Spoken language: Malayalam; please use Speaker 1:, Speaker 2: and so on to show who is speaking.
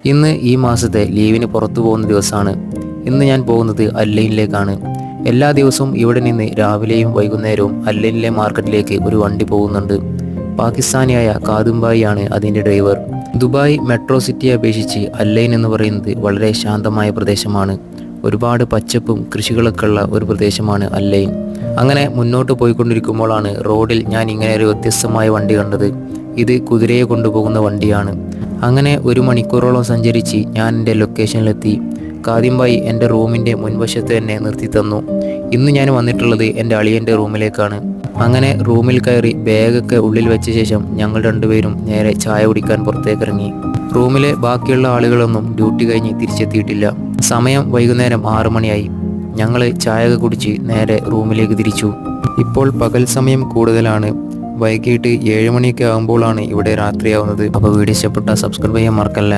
Speaker 1: ഇന്ന് ഈ മാസത്തെ ലീവിന് പുറത്തു പോകുന്ന ദിവസമാണ്. ഇന്ന് ഞാൻ പോകുന്നത് അല്ലൈനിലേക്കാണ്. എല്ലാ ദിവസവും ഇവിടെ നിന്ന് രാവിലെയും വൈകുന്നേരവും അല്ലൈനിലെ മാർക്കറ്റിലേക്ക് ഒരു വണ്ടി പോകുന്നുണ്ട്. പാകിസ്ഥാനിയായ കാദുംബായിയാണ് അതിൻ്റെ ഡ്രൈവർ. ദുബായ് മെട്രോ സിറ്റിയെ അപേക്ഷിച്ച് അല്ലൈൻ എന്ന് പറയുന്നത് വളരെ ശാന്തമായ പ്രദേശമാണ്. ഒരുപാട് പച്ചപ്പും കൃഷികളൊക്കെ ഉള്ള ഒരു പ്രദേശമാണ് അല്ലൈൻ. അങ്ങനെ മുന്നോട്ട് പോയിക്കൊണ്ടിരിക്കുമ്പോഴാണ് റോഡിൽ ഞാൻ ഇങ്ങനെ ഒരു വ്യത്യസ്തമായ വണ്ടി കണ്ടത്. ഇത് കുതിരയെ കൊണ്ടുപോകുന്ന വണ്ടിയാണ്. അങ്ങനെ 1 മണിക്കൂറോളം സഞ്ചരിച്ച് ഞാൻ എൻ്റെ ലൊക്കേഷനിലെത്തി. കാദിംബായി എൻ്റെ റൂമിൻ്റെ മുൻവശത്ത് തന്നെ നിർത്തി തന്നു. ഇന്ന് ഞാൻ വന്നിട്ടുള്ളത് എൻ്റെ അളിയൻ്റെ റൂമിലേക്കാണ്. അങ്ങനെ റൂമിൽ കയറി ബാഗൊക്കെ ഉള്ളിൽ വെച്ച ശേഷം ഞങ്ങൾ രണ്ടുപേരും നേരെ ചായ കുടിക്കാൻ പുറത്തേക്കിറങ്ങി. റൂമിലെ ബാക്കിയുള്ള ആളുകളൊന്നും ഡ്യൂട്ടി കഴിഞ്ഞ് തിരിച്ചെത്തിയിട്ടില്ല. സമയം വൈകുന്നേരം 6 മണിയായി. ഞങ്ങൾ ചായയൊക്കെ കുടിച്ച് നേരെ റൂമിലേക്ക് തിരിച്ചു. ഇപ്പോൾ പകൽ സമയം കൂടുതലാണ്. വൈകിട്ട് 7 മണിയൊക്കെ ആകുമ്പോഴാണ് ഇവിടെ രാത്രിയാവുന്നത്. അപ്പോൾ വീഡിയോ ഇഷ്ടപ്പെട്ടാൽ സബ്സ്ക്രൈബ് ചെയ്യാൻ മറക്കല്ല.